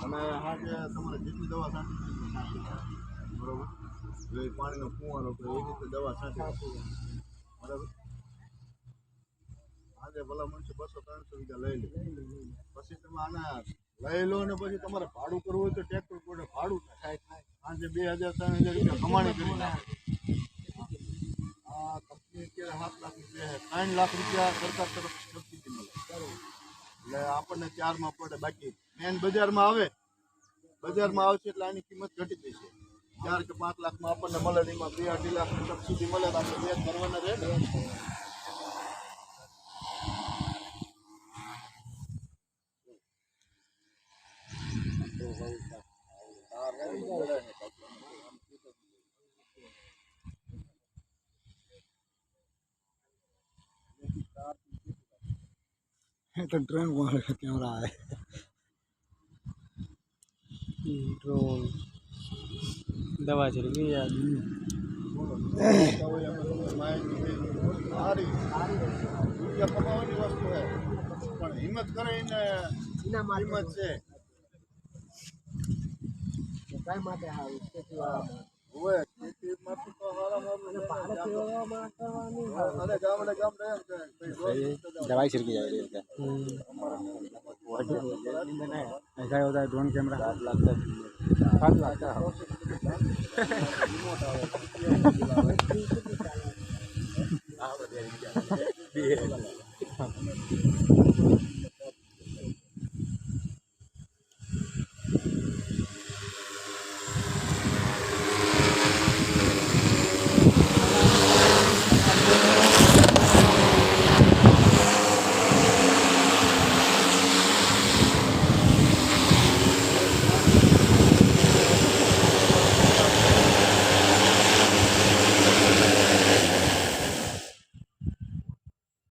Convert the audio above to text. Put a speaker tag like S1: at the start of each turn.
S1: અને હા કે તમારે જેટલી દવા છાંટી બરોબર એટલે પાણીનો કુવાનો એ રીતે દવા છાંટી બરાબર. આજે ભલા મનુષ્ય 200-300 વીઘા લઈ લે પછી તમે આના લઈ લો ને પછી તમારે ભાડું કરવું હોય તો ટ્રેક્ટર કોડે ભાડું થાય આજે 2000-3000 રૂપિયા કમાણી કરી નાખે. આ કંપની અત્યારે 7 લાખ રૂપિયા 3 લાખ રૂપિયા સરકાર તરફ સબસિડી મળે એટલે આપણને 4માં પડે. બાકી મેન બજારમાં આવશે એટલે આની કિંમત ઘટી જશે. 4 કે 5 લાખમાં આપણને મળે એમાં 2-2.5 લાખની સબસિડી મળે તો આપણે 2 ભરવાના રહે ને.
S2: तो ड्रोन वहाँ कैमरा है ड्रोन दवा चल गई यार
S1: રૂપિયા કમાવાની વસ્તુ છે પણ હિંમત કરે એને હિંમત છે.
S2: કઈ માટે આવે
S1: હોય ખેતીમાંથી તો અને ગામડે
S2: दवाई छिड़की जा रही है ऐसा होता है ड्रोन कैमरा 7 लाख का
S1: આવે